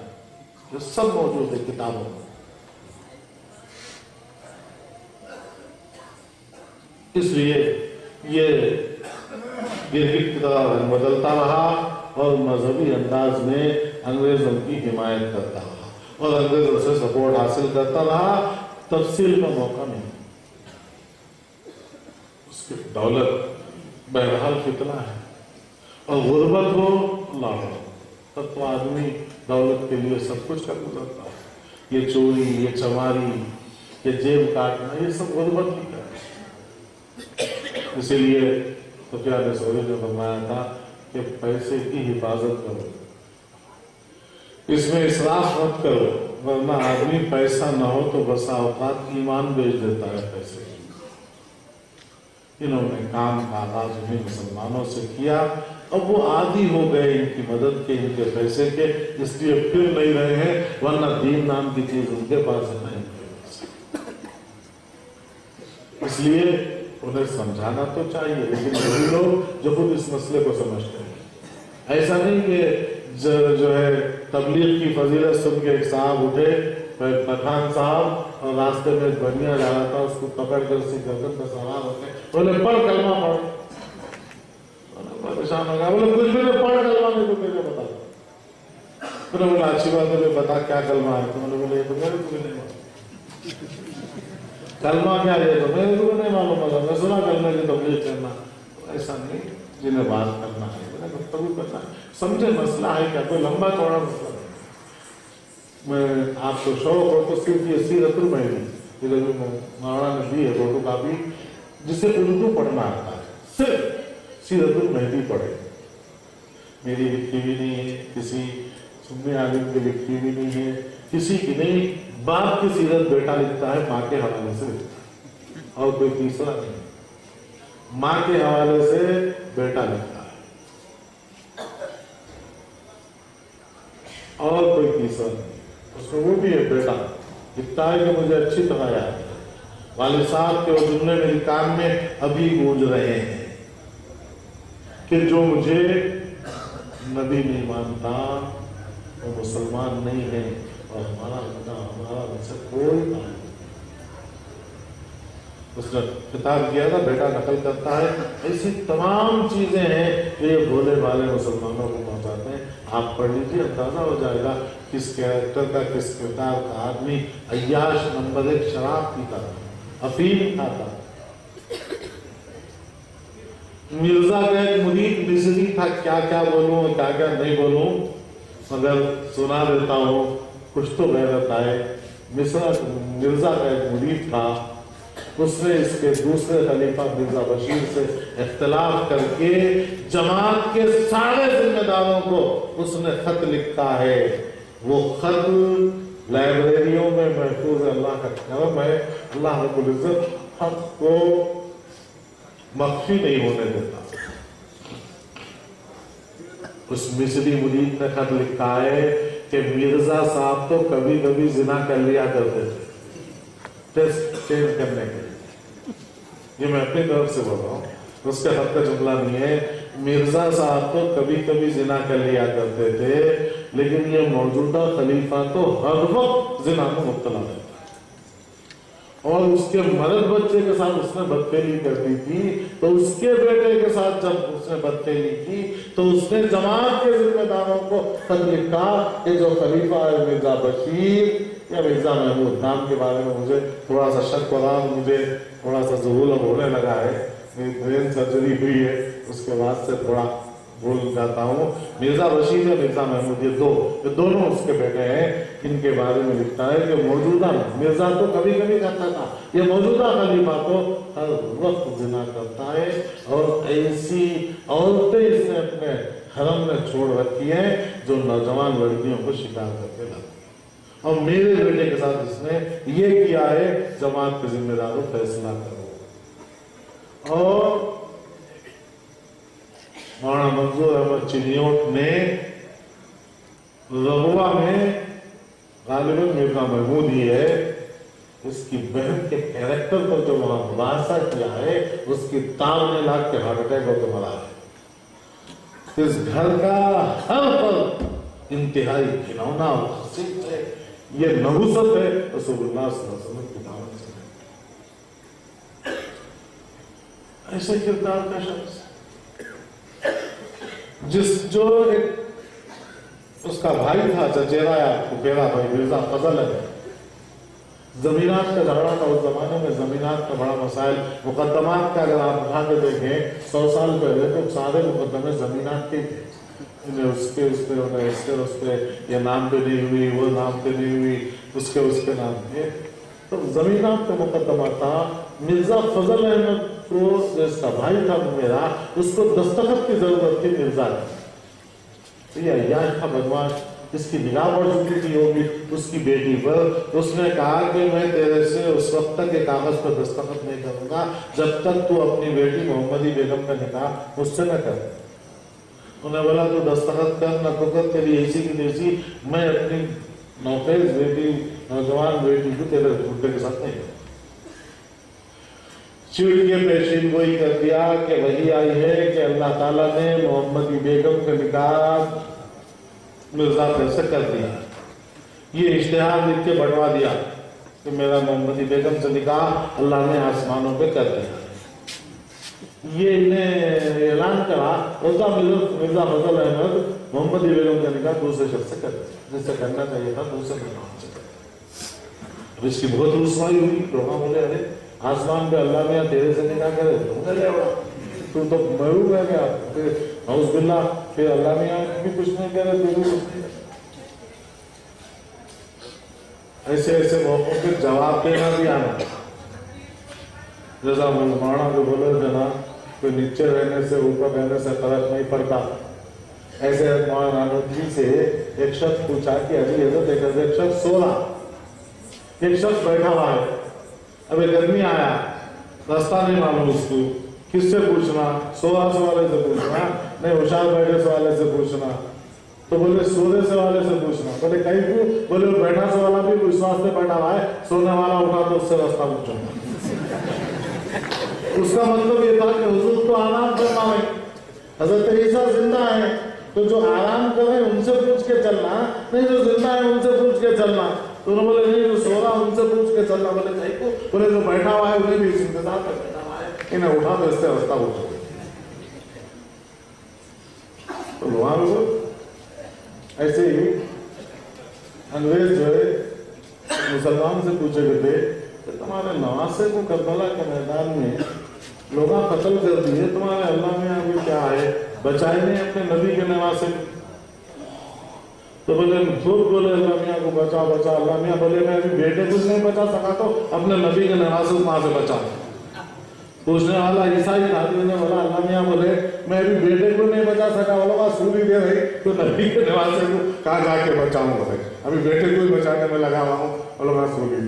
ये सब मौजूद है किताबों में। इसलिए ये गिरगिट की तरह बदलता रहा और मजहबी अंदाज में अंग्रेजों की हिमायत करता रहा और अंग्रेजों से सपोर्ट हासिल करता रहा। तफसील का मौका नहीं, उसकी दौलत बहरहाल फितना है और गुर्बत हो लाभ, तब तो आदमी दौलत के लिए सब कुछ कर गुजरता है। ये चोरी, ये चमारी, ये जेब काटना, ये सब गुर्बत की है। इसीलिए तो क्या रसूल ने फरमाया था कि पैसे की हिफाजत करो, इसमें इसराफ मत करो, वरना आदमी पैसा न हो तो बसा औकात ईमान बेच देता है पैसे। इन्होंने काम का आगाज उन्हें मुसलमानों से किया, अब वो आदी हो गए इनकी मदद के, इनके पैसे के, इसलिए फिर नहीं रहे हैं, वरना दीन नाम की चीज उनके पास है नहीं। इसलिए उन्हें समझाना तो चाहिए, लेकिन वही लोग जो खुद इस मसले को समझते हैं। ऐसा नहीं कि जो है तबलीग की फजीलत सुन के एक साहब उठे, पठान साहब, और रास्ते में एक बनिया जा रहा था, उसको पकड़ कर उसकी गर्दन पर सवार होते बोले पढ़ कलमा पढ़। परेशान हो गया, बोले कुछ भी नहीं, पढ़ कलमा नहीं तो कैसे बता। फिर बोला अच्छी बात है, बता क्या कलमा है। तो बोले ये तो मेरे को भी नहीं मालूम कलमा क्या है, तो मेरे को नहीं मालूम, मैं सुना कलमे की तबलीग करना। ऐसा नहीं, जिन्हें बात करना है तभी करना है, समझे मसला है क्या, कोई लंबा चौड़ा मसला नहीं। मैं आपको शौक हो तो सिर्फ ये सीरतुल महदी मौलाना ने दी है फोटो कापी, जिसे उर्दू पढ़ना आता है, सिर्फ सीरतुल महदी पढ़े। मेरी लिखी भी नहीं है, किसी सुन्नी आलिम की लिखी भी नहीं है, किसी की नहीं। बाप की सीरत बेटा लिखता है, माँ के हवाले से लिखता है, और कोई तीसरा नहीं। माँ के हवाले से बेटा लिखता है और कोई तीसरा नहीं। उसमें वो भी है बेटा लिखता है कि मुझे अच्छी तरह याद है, والد صاحب کے وہ جملے میرے کان میں ابھی گونج رہے ہیں کہ جو مجھے نبی نہیں مانتا وہ مسلمان نہیں ہے اور ہمارا ان سے کوئی تعلق نہیں۔ اس نے خطاب کیا تھا بیٹا نقل کرتا ہے، ایسی تمام چیزیں ہیں جو یہ بھولے بھالے مسلمانوں کو پہنچاتے ہیں۔ آپ پڑھ لیجیے، اندازہ ہو جائے گا کس کیریکٹر کا، کس کردار کا آدمی۔ عیاش نمبر 1 شراب پیتا تھا، افیم کھاتا، مرزا کا ایک مرید مصری تھا، کیا کیا بولوں کیا کیا نہیں بولوں مگر سنا دیتا ہوں کچھ تو غیرت آئے۔ مرزا کا ایک مرید تھا، اس نے اس کے دوسرے خلیفہ مرزا بشیر سے اختلاف کر کے جماعت کے سارے ذمہ داروں کو اس نے خط لکھا ہے۔ وہ خط لائبریریوں میں محفوظ ہے، اللہ کا کرم ہے، اللہ رب العزت حق کو مخفی نہیں ہونے دیتا۔ اس مصری مرید نے خط لکھا ہے کہ مرزا صاحب تو کبھی کبھی زنا کر لیا کرتے تھے ٹیسٹ چینج کرنے کے لیے۔ یہ میں اپنی طرف سے بول رہا ہوں، اس کے خط کا جملہ نہیں ہے۔ مرزا صاحب تو کبھی کبھی زنا کر لیا کرتے تھے، لیکن یہ موجودہ خلیفہ تو ہر وقت زنا میں مبتلا ہے، اور اس کے مرد بچے کے ساتھ اس نے بدفعلی کرتی تھی، تو اس کے بیٹے کے ساتھ جب اس نے بدفعلی کی تو اس نے جماعت کے ذمہ داروں کو خط لکھا کہ جو خلیفہ ہے مرزا بشیر یا مرزا محمود، نام کے بارے میں مجھے تھوڑا سا شک ہو رہا، مجھے تھوڑا سا ظہور اب ہونے لگا ہے، میری برین سرجری ہوئی ہے، اس کے بعد سے تھوڑا بھول جاتا ہوں۔ مرزا بشیر یا مرزا محمود، یہ دونوں اس کے بیٹے ہیں، ان کے بارے میں لکھتا ہے کہ موجودہ مرزا تو کبھی کبھی کرتا تھا، یہ موجودہ خلیفہ تو ہر وقت زنا کرتا ہے، اور ایسی عورتیں اس نے اپنے حرم میں چھوڑ رکھی ہیں جو نوجوان لڑکیوں کو شکار کر کے لاتی ہیں، اور میرے بیٹے کے ساتھ اس نے یہ کیا ہے، جماعت کے ذمہ داروں فیصلہ کرو۔ اور مولانا منظور احمد چنیوٹ نے رغوا میں غالباً مرزا محمود ہی ہے، اس کی بہن کے کیریکٹر پر جو وہاں مباحثہ کیا ہے، اس کی تار میں لاکھ کے ہارٹ اٹیک ہو کے مرا ہے۔ اس گھر کا ہر فرد انتہائی گھنونا اور خصیص ہے، یہ نحوست ہے رسول اللہ صلی اللہ علیہ وسلم کی دعوت سے۔ ایسے کردار کا شخص جو ایک اس کا بھائی تھا چچیرا یا پھپھیرا بھائی مرزا فضل ہے، زمینات کا جھگڑا تھا اس زمانے میں، زمینات کا بڑا مسائل، مقدمات کا اگر آپ اٹھا کے دیکھیں 100 سال پہلے تو سارے مقدمے زمینات کے تھے، اس پہ یہ نام پہ نہیں ہوئی، وہ نام پہ نہیں ہوئی، اس کے نام پہ، تو زمینات کا مقدمہ تھا۔ مرزا فضل احمد کو جو اس کا بھائی تھا میرا، اس کو دستخط کی ضرورت تھی مرزا کی، یہ عیاش تھا بدماش، اس کی نگاہ پڑ چکی تھی ہوگی اس کی بیٹی پر، اس نے کہا کہ میں تیرے سے اس وقت تک یہ کاغذ پر دستخط نہیں کروں گا جب تک تو اپنی بیٹی محمدی بیگم کا نکاح مجھ سے نہ کر۔ انہیں بولا تو دستخط کر نہ تو کر، تیری ایسی کی تیسی، میں اپنی نوخیز بیٹی، نوجوان بیٹی کو تیرے بڈے کے ساتھ نہیں کروں۔ چیڑ کے پیشین گوئی کر دیا کہ وہی آئی ہے کہ اللہ تعالیٰ نے محمدی بیگم کا نکاح مرزا پھر سے کر دیا، یہ اشتہار لکھ کے بڑھوا دیا کہ میرا محمدی بیگم سے نکاح اللہ نے آسمانوں پہ کر دیا۔ یہ انہیں اعلان کرا، مرزا فضل احمد محمدی بیگم کا نکاح دوسرے شخص سے کر دیا، جس سے کرنا چاہیے تھا دوسرے نام سے کر۔ اب اس کی بہت رسوائی ہوئی، لوگوں بولے ارے آسمان پہ اللہ میاں تیرے سے نکاح کرے تو محروم ہے کیا؟ نعوذ باللہ، پھر اللہ میاں بھی کچھ نہیں کہہ رہے، تیرے کچھ نہیں۔ ایسے ایسے موقعوں پہ جواب دینا بھی آنا، جیسا مولانا جو بولے تھے نا، کوئی نیچے رہنے سے اوپر رہنے سے فرق نہیں پڑتا، ایسے مولانا ندوی سے ایک شخص پوچھا کہ عجیب حضرت ایک شخص سو رہا، ایک شخص بیٹھا ہوا ہے، اب ایک آدمی آیا، راستہ نہیں معلوم اس کو، کس سے پوچھنا؟ سوہا سے والے سے پوچھنا، نہیں ہوشیار بیٹھے سے والے سے پوچھنا، تو بولے سونے سے والے سے پوچھنا، بولے کہیں کو، بولے بیٹھا سے والا بھی اس واسطے بیٹھا ہوا ہے، سونے والا اٹھا تو اس سے راستہ پوچھو۔ उसका मतलब ये था कि हुजूर तो आराम फरमाए, हजरत ईसा जिंदा है, तो जो आराम कर रहे हैं उनसे पूछ के चलना, नहीं जो जिंदा है उनसे पूछ के चलना। तो उन्होंने बोले नहीं जो सो रहा उनसे पूछ के चलना। बोले नहीं को, बोले जो बैठा हुआ है उन्हें भी इस इंतजार में बैठा हुआ है, इन्हें उठा दो, इससे अवस्था उठ। तो वहां ऐसे ही अंग्रेज जो है मुसलमान से पूछे गए थे कि तुम्हारे नवासे को करबला के मैदान में लोग कत्ल कर दिए, तुम्हारे अल्लाह में अभी क्या है, बचाए नहीं अपने नबी के नवासे। तो बोले झूठ बोले अल्लाह मियाँ को बचा बचा। अल्लाह मियाँ बोले मैं अभी बेटे कुछ नहीं बचा सका तो अपने नबी के नवासे को वहां से बचा। पूछने वाला ईसाई आदमी ने बोला अल्लाह मियाँ बोले मैं अभी बेटे को नहीं बचा सका, बोला सूरी दे रही तो नबी के नवासे को कहाँ जाके बचाऊं, बोले अभी बेटे को ही बचाने में लगा हुआ हूँ, बोला सूरी।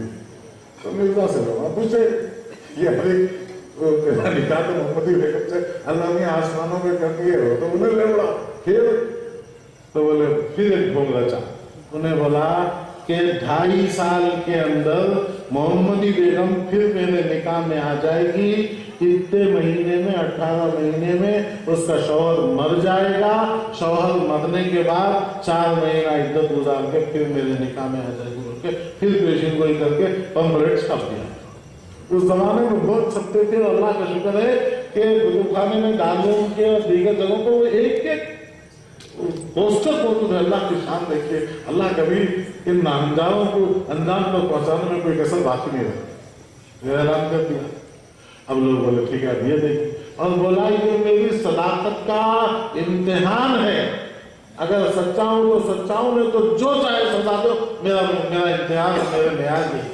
तो मिर्जा से बोला पूछे ये हरी निकाह तो मोहम्मदी बेगम से अल्लाह मियाँ आसमानों में कर दिए हो, तो उन्हें ले बोला फिर, तो बोले फिर एक ढोंग रचा। उन्हें बोला कि 2.5 साल के अंदर मोहम्मदी बेगम फिर मेरे निकाह में आ जाएगी, इतने महीने में 18 महीने में उसका शौहर मर जाएगा, शौहर मरने के बाद 4 महीना इद्दत गुजार के फिर मेरे निकाह में आ जाएगी बोल के फिर पेशिंग गोई करके पंपलेट छाप दिया। उस जमाने में बहुत छपते थे, अल्लाह का शुक्र है कि खाने में दालों के और दीगर जगहों को एक एक पोस्टर मौजूद है। अल्लाह की शान देखिए, अल्लाह कभी इन नामदारों को अंजाम तक पहुंचाने में कोई कसर बाकी नहीं रही, ऐलान कर दिया। अब लोग बोले ठीक है अब ये देखिए, और बोला ये मेरी सदाकत का इम्तिहान है, अगर सच्चा हूं तो सच्चा हूं, नहीं तो जो चाहे सजा दो, मेरा इम्तिहान मेरे न्याय नहीं।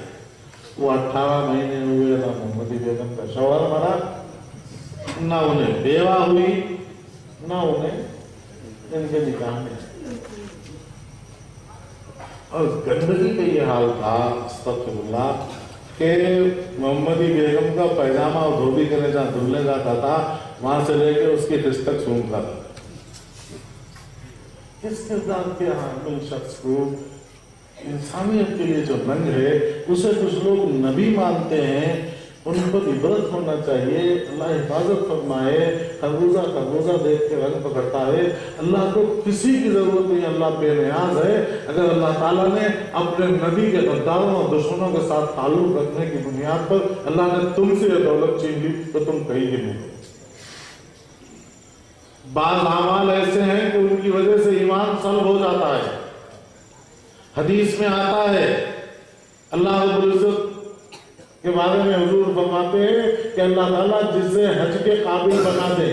वो 18 महीने हुए ना मोहम्मदी बेगम का शौहर मरा, ना उन्हें बेवा हुई, ना उन्हें इनके निकाह में। और गंदगी का ये हाल था अस्तगफिरुल्लाह कि मोहम्मदी बेगम का पैजामा और धोबी करने जहाँ धुलने जाता था वहां से लेके उसकी हिस्स तक सूंघता था। इस किरदार के हामिल शख्स को इंसानियत के लिए जो रंग है उसे कुछ लोग नबी मानते हैं, उन पर इबरत होना चाहिए। अल्लाह हिफाजत फरमाए, खरबूजा देख के रंग पकड़ता है। अल्लाह को किसी की जरूरत नहीं, अल्लाह बेनियाज है। अगर अल्लाह ताला ने अपने नबी के गद्दारों और दुश्मनों के साथ ताल्लुक रखने की बुनियाद पर अल्लाह ने तुमसे ये दौलत छीन ली तो तुम कहीं नहीं। बाज़ अमाल ऐसे हैं कि उनकी वजह से ईमान सल्ब हो जाता है। हदीस में आता है अल्लाह रब्बुल इज्जत के बारे में हुजूर फरमाते हैं कि अल्लाह ताला जिसे हज के काबिल बना दे,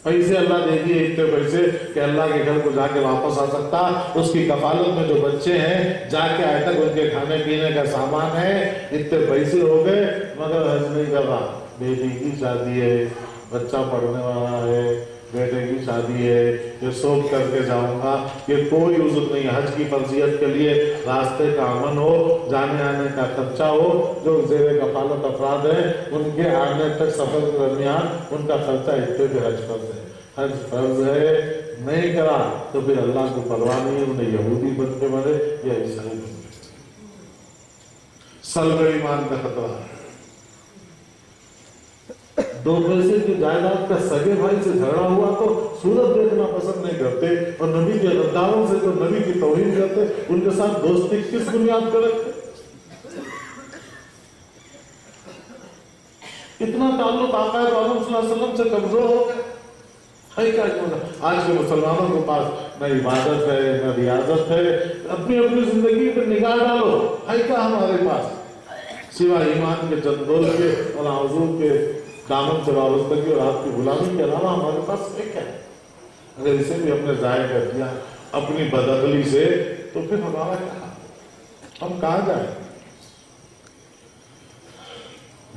पैसे अल्लाह दे दिए इतने पैसे कि अल्लाह के घर को जाके वापस आ सकता, उसकी कफालत में जो बच्चे हैं जाके आए तक उनके खाने पीने का सामान है, इतने पैसे हो गए मगर हज नहीं कर रहा। बेटी की शादी है, बच्चा पढ़ने वाला है, बेटे की शादी है, ये सोच करके जाऊंगा, ये कोई उज़्र नहीं। हज की फर्जियत के लिए रास्ते का अमन हो, जाने आने का खर्चा हो, जो ज़ेरे कफालत अफराद है उनके आने तक सफर के दरमियान उनका खर्चा इतने पे हज फर्ज है। हज फर्ज है, नहीं करा तो फिर अल्लाह को परवाह नहीं, उन्हें यहूदी बन के मरे या ईसाई बन के। सल्ब ईमान का खतरा है। 2 पैसे की जायदाद का सगे भाई से झगड़ा हुआ तो सूरत देखना पसंद नहीं करते, और नबी के गद्दारों से तो नबी की तौहीन करते, उनके साथ दोस्ती किस बुनियाद पर रखते? इतना ताल्लुक आका आलम सल्लल्लाहु अलैहि वसल्लम से कमजोर हो गए है क्या? आज के मुसलमानों के पास न इबादत है न रियाजत है। अपनी अपनी जिंदगी पर निगाह डालो, है क्या हमारे पास सिवाय ईमान के जद्दोल के और हुजूर के दामन से वाबस्तगी और आपकी गुलामी के अलावा हमारे पास क्या है? अगर इसे भी हमने जाया कर दिया अपनी बदअकली से तो फिर हमारा क्या, हम कहाँ जाए?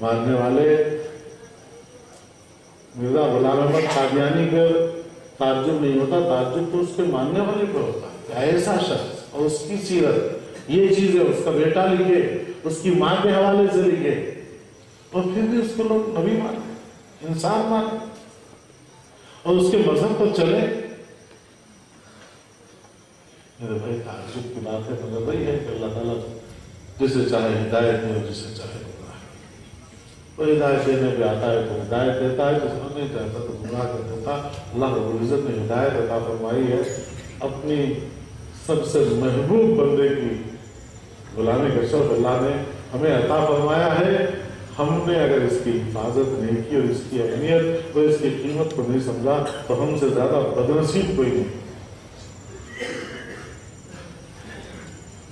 मानने वाले मिर्जा गुलाम अहमद कादियानी पर ताज्जुब नहीं होता, ताज्जुब तो उसके मानने वाले पर होता है। ऐसा शख्स और उसकी सीरत, ये चीजें उसका बेटा लिखे, उसकी माँ के हवाले से लिखे, और फिर भी उसको लोग नबी माने, इंसान माने और उसके मजहब पर चले। मेरे भाई ताज्जुब की बात है, मगर वही है कि अल्लाह ताला जिसे चाहे हिदायत दे, जिसे चाहे गुमराह। وہ ہدایت دینے پہ آتا ہے تو ہدایت دیتا ہے، جس کو نہیں چاہتا تو گمراہ کر دیتا۔ اللہ رب العزت نے ہدایت عطا فرمائی ہے، اپنی سب سے محبوب بندے کی غلامی کا شوق اللہ نے ہمیں عطا فرمایا ہے۔ ہم نے اگر اس کی حفاظت نہیں کی اور اس کی اہمیت اور اس کی قیمت کو نہیں سمجھا تو ہم سے زیادہ بدنصیب کوئی نہیں۔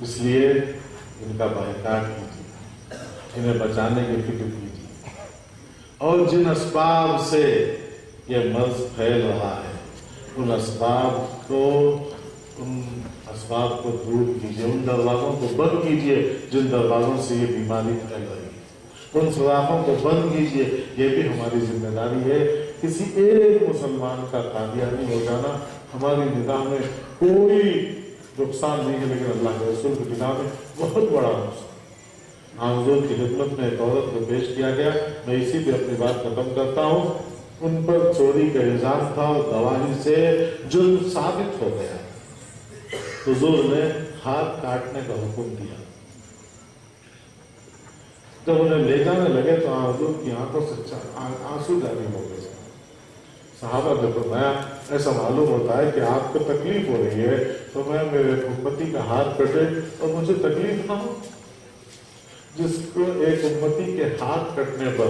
اس لیے ان کا بائیکاٹ کیجیے، انہیں بچانے کی فکر کیجیے، اور جن اسباب سے یہ مرض پھیل رہا ہے ان اسباب کو دور کیجیے، ان دروازوں کو بند کیجیے جن دروازوں سے یہ بیماری پھیل رہی ہے، ان سوراخوں کو بند کیجیے۔ یہ بھی ہماری ذمہ داری ہے۔ کسی ایک مسلمان کا قادیانی ہو جانا ہماری نگاہ میں کوئی نقصان نہیں ہے، لیکن اللہ کے رسول کی نگاہ میں بہت بڑا نقصان۔ حضور کی خدمت میں ایک عورت کو پیش کیا گیا، میں اسی پہ اپنی بات ختم کرتا ہوں۔ ان پر چوری کا الزام تھا اور گواہی سے جرم ثابت ہو گیا۔ حضور نے ہاتھ کاٹنے کا حکم دیا۔ جب انہیں لے جانے لگے تو حضور کی آنکھوں سے آنسو جاری ہو گئے۔ صحابہ نے فرمایا ایسا معلوم ہوتا ہے کہ آپ کو تکلیف ہو رہی ہے، تو میں میرے امتی کا ہاتھ کٹے اور مجھے تکلیف نہ ہو۔ جس کو ایک امتی کے ہاتھ کٹنے پر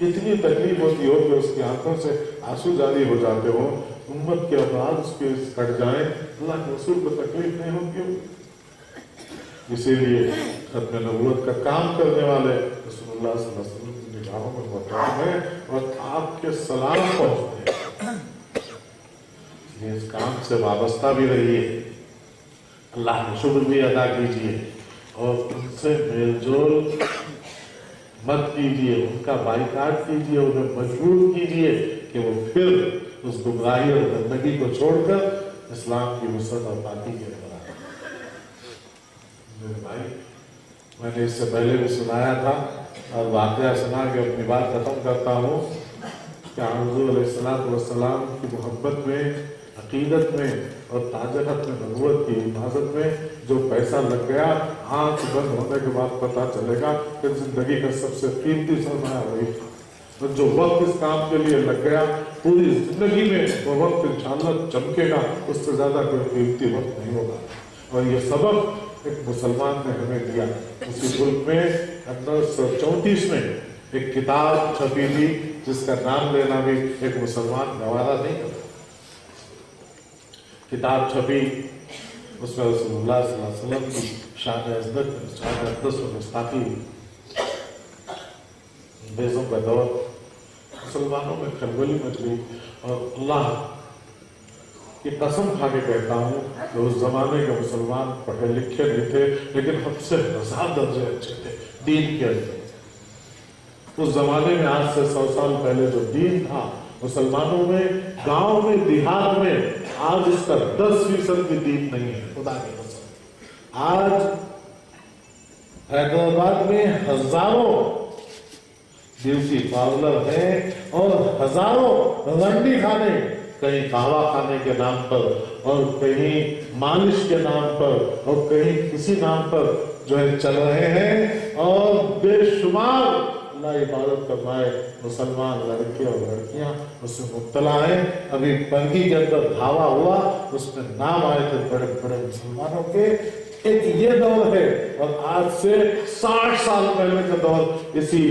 اتنی تکلیف ہوتی ہو کہ اس کی آنکھوں سے آنسو جاری ہو جاتے ہو، امت کے افراد اس کے کٹ جائیں، اللہ کے رسول کو تکلیف نہیں ہوتی۔ اسی لیے ختم نبوت کا کام کرنے والے رسول اللہ صلی اللہ علیہ وسلم کی نگاہوں میں محترم ہیں اور آپ کے سلام پہنچتے ہیں۔ یہ اس کام سے وابستہ بھی رہیے، اللہ کا شکر بھی ادا کیجیے اور ان سے میل جول مت کیجیے، ان کا بائیکاٹ کیجیے، انہیں مجبور کیجیے کہ وہ پھر اس گمراہی اور گندگی کو چھوڑ کر اسلام کی وسعت اور پاکی کے طرف آئیں۔ میرے بھائی، میں نے اس سے پہلے بھی سنایا تھا اور واقعہ سنا کے اپنی بات ختم کرتا ہوں کہ حضور علیہ السلام کی محبت میں، عقیدت میں اور تاجرت میں، نبوت کی حفاظت میں جو پیسہ لگ گیا، آنکھ بند ہونے کے بعد پتہ چلے گا کہ زندگی کا سب سے قیمتی سرمایہ وہی تھا۔ اور جو وقت اس کام کے لیے لگ گیا پوری زندگی میں وہ وقت انشاءاللہ چمکے گا، اس سے زیادہ کوئی قیمتی وقت نہیں ہوگا۔ اور یہ سبق ایک مسلمان نے ہمیں دیا۔ اسی ملک میں 1834 میں ایک کتاب چھپی تھی جس کا نام لینا بھی ایک مسلمان گوارا نہیں کرتا۔ کتاب چھپی، اس میں رسول اللہ صلی اللہ علیہ وسلم کی شان اقدس و گستاخی، انگریزوں کا دور، مسلمانوں میں کھلبلی مچ گئی۔ اور اللہ کی قسم کھا کے کہتا ہوں کہ اس زمانے کے مسلمان پڑھے لکھے نہیں تھے، لیکن ہم سے 1000 درجے اچھے تھے دین کے اندر۔ اس زمانے میں آج سے 100 سال پہلے جو دین تھا مسلمانوں میں، گاؤں میں، دیہات میں، آج اس کا 10% بھی دین نہیں ہے، خدا کی قسم۔ آج حیدرآباد میں ہزاروں بیوٹی پارلر ہیں اور ہزاروں رنڈی خانے، کہیں قہوہ خانے کے نام پر اور کہیں مالش کے نام پر اور کہیں کسی نام پر جو ہے چل رہے ہیں، اور بے شمار اللہ عبادت فرمائے مسلمان لڑکے اور لڑکیاں اس میں مبتلا ہیں۔ ابھی پنگی کے اندر دھاوا ہوا، اس میں نام آئے تھے بڑے بڑے مسلمانوں کے۔ ایک یہ دور ہے، اور آج سے 60 سال پہلے کا دور اسی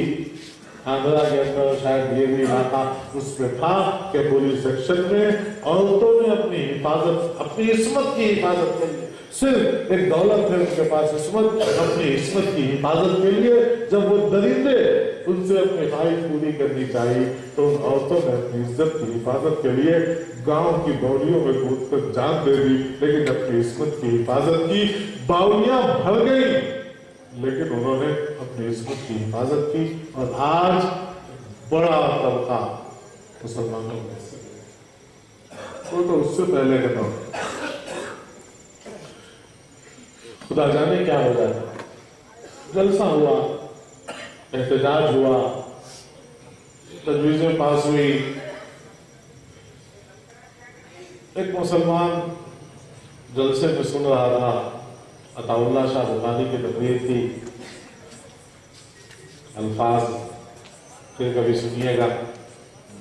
آندھرا کے اندر شاید یہ بھی علاقہ اس میں تھا کہ پولیس سیکشن میں عورتوں نے اپنی حفاظت، اپنی عصمت کی حفاظت کے لیے، صرف ایک دولت ہے ان کے پاس عصمت، اپنی عصمت کی حفاظت کے لیے جب وہ درندے ان سے اپنی خواہش پوری کرنی چاہیے تو ان عورتوں نے اپنی عزت کی حفاظت کے لیے گاؤں کی باولیوں میں کود کر جان دے دی، لیکن اپنی عصمت کی حفاظت کی۔ باولیاں بھر گئی لیکن انہوں نے اپنی عصمت کی حفاظت کی، اور آج بڑا طبقہ مسلمانوں میں سے، وہ تو اس سے پہلے کا دور، خدا جانے کیا ہو جائے۔ جلسہ ہوا، احتجاج ہوا، تجویزیں پاس ہوئی، ایک مسلمان جلسے میں سن رہا تھا، عطا اللہ شاہ بخاری کی تقریر تھی، الفاظ फिर कभी सुनिएगा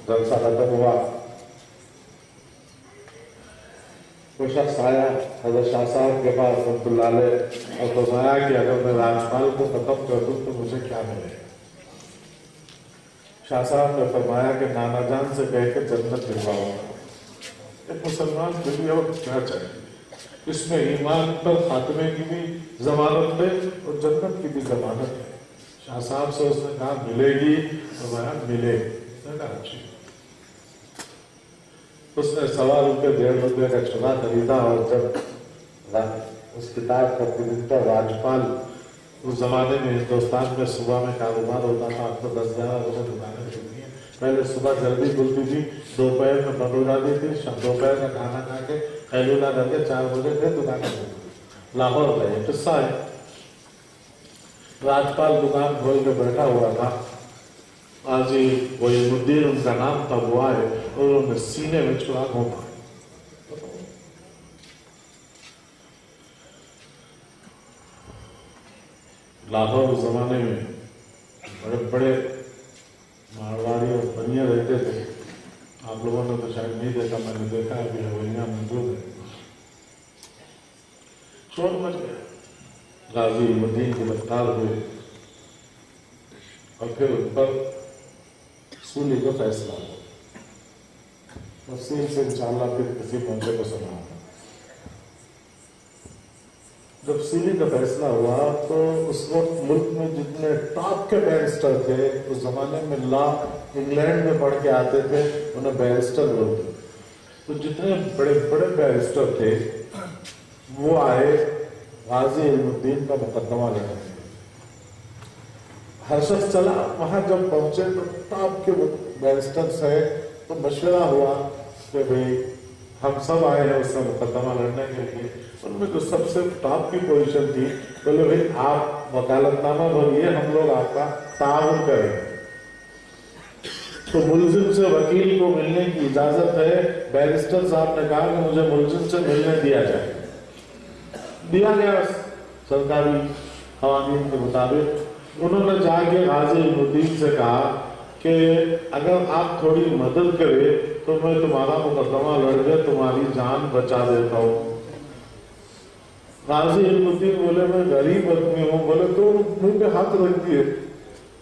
जलसा खत्म हुआ, कोई शख्स आया हज़रत शाह साहब के पास रहमतुल्लाह अलैह और फरमाया कि अगर मैं राजपाल को खत्म कर दूं तो मुझे क्या मिलेगा। शाह साहब ने फरमाया कि नाना जान से कह के जन्नत दिलवाऊंगा। एक मुसलमान के लिए और क्या चाहिए, इसमें ईमान पर खात्मे की भी जमानत है और जन्नत की भी जमानत है। शाह साहब से उसने कहा मिलेगी, फरमाया मिलेगी। उसने कहा अच्छी। उसने ₹1.25 ₹1.5 का चुना खरीदा और जब उस किताब का प्रिंटर राजपाल, उस जमाने में हिंदुस्तान में सुबह में कारोबार होता था, आपको 10-11 बजे दुकानें खुलती हैं। पहले सुबह जल्दी खुलती थी, दोपहर में बंद हो जाती थी, दोपहर में खाना खा के कैलूला करके 4 बजे फिर दुकानें खुलती। लाहौर का ये किस्सा है। राजपाल दुकान खोल के बैठा हुआ था, आजी वहीदुद्दीन उनका नाम था, वो आए और उन्होंने सीने में छुरा घोंपा। लाहौर उस जमाने में बड़े बड़े मारवाड़ी और बनिया रहते थे। आप लोगों ने तो शायद नहीं देखा, मैंने देखा है, अभी हवेलियां मौजूद है। शोर मच गया, गाजी मदीन गिरफ्तार हुए और फिर उन पर सूली का फैसला हुआ। तफसील से इंशाअल्लाह फिर किसी मौके को सुनाऊंगा। जब सूली का फैसला हुआ तो उस वक्त मुल्क में जितने टॉप के बैरिस्टर थे, उस जमाने में लॉ इंग्लैंड में पढ़ के आते थे, उन्हें बैरिस्टर बोलते थे। तो जितने बड़े बड़े बैरिस्टर थे वो आए गाजी इल्मुद्दीन का मुकदमा लड़ने। हर शख्स चला, वहां जब पहुंचे तो टॉप के बैरिस्टर से तो मशवरा हुआ कि भाई हम सब आए हैं उसका मुकदमा लड़ने के लिए। उनमें जो सबसे टॉप की पोजीशन थी, बोले भाई आप वकालतनामा भरिए, हम लोग आपका ताउन करेंगे। तो मुलजिम से वकील को मिलने की इजाजत है। बैरिस्टर साहब ने कहा कि मुझे मुलजिम से मिलने दिया जाए। दिया गया सरकारी कानून के मुताबिक। उन्होंने जाके गाजी इल्मुद्दीन से कहा कि अगर आप थोड़ी मदद करें तो मैं तुम्हारा मुकदमा लड़ के तुम्हारी जान बचा देता हूँ। गाजी इल्मुद्दीन बोले मैं गरीब आदमी हूँ। बोले तो मुंह पे हाथ रख दिए,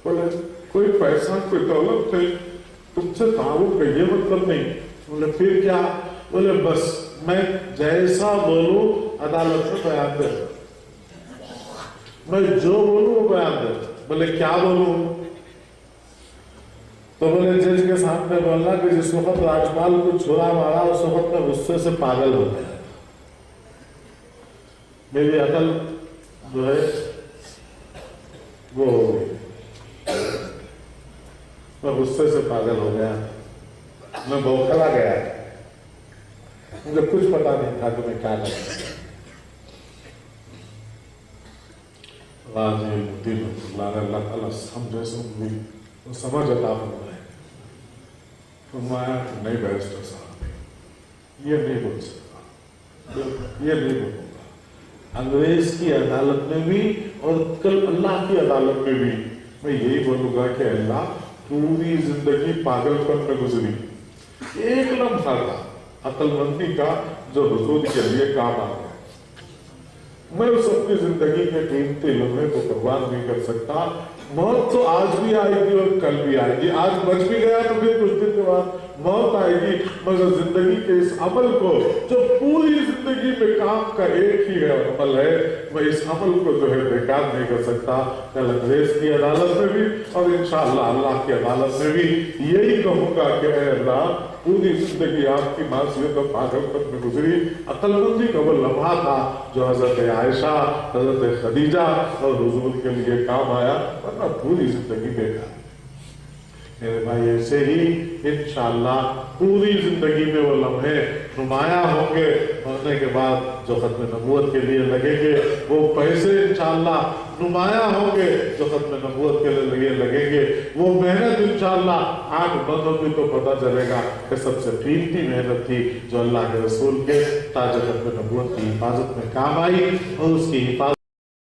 बोले कोई पैसा कोई दौलत नहीं, तुमसे ताउन का ये मतलब नहीं। बोले फिर क्या? बोले बस मैं जैसा बोलूं अदालत में बयान दे, मैं जो बोलूं वो बयान दे। बोले क्या बोलूं? तो बोले जज के सामने बोलना कि जिस वक्त राजपाल को छुरा मारा उस वक्त मैं गुस्से से पागल हो गया, मेरी अकल जो है वो हो गई, मैं गुस्से से पागल हो गया, मैं बौखला गया, मुझे कुछ पता नहीं था कि मैं क्या करूं। अल्लाह ताला समझे सुन तो समझ अता फरमाए। फरमाया नहीं बैरिस्टर साहब, ये नहीं बोल सकता, ये नहीं बोलूंगा। अंग्रेज की अदालत में भी और कल अल्लाह की अदालत में भी मैं यही बोलूंगा कि अल्लाह पूरी जिंदगी पागलपन में गुजरी, एक लम्हा था अक्लमंदी का जो हुजूर के लिए काम आ गया। मैं उस अपनी जिंदगी के कीमती लम्हे को कुर्बान नहीं कर सकता। मौत तो आज भी आएगी और कल भी आएगी। आज बच भी गया तो फिर कुछ दिन के बाद मौत आएगी, मगर जिंदगी के इस अमल को जो पूरी जिंदगी में काम का एक ही अमल है, मैं इस अमल को जो है बेकार नहीं कर सकता। कल अंग्रेज की अदालत में भी और इंशाअल्लाह अल्लाह की अदालत में भी यही कहूंगा कि अल्लाह पूरी जिंदगी आपकी मासूमियत और पागलपन में गुजरी। अक्लमंदी का वो लम्हा था जो हजरत आयशा, हजरत खदीजा और हुजूर के लिए काम आया, वरना पूरी जिंदगी बेकार। मेरे भाई ऐसे ही इंशाअल्लाह पूरी जिंदगी में वो लम्हे नुमाया होंगे। मरने के बाद जो खत्म नबूवत के लिए लगेंगे वो पैसे इंशाअल्लाह नुमाया होंगे, जो खत्म नबूवत के लिए लगेंगे वो मेहनत इंशाअल्लाह आंख बंद होगी तो पता चलेगा कि सबसे कीमती मेहनत थी जो अल्लाह के रसूल के ताज खत्म नबूवत की हिफाजत में काम आई और उसकी हिफाजत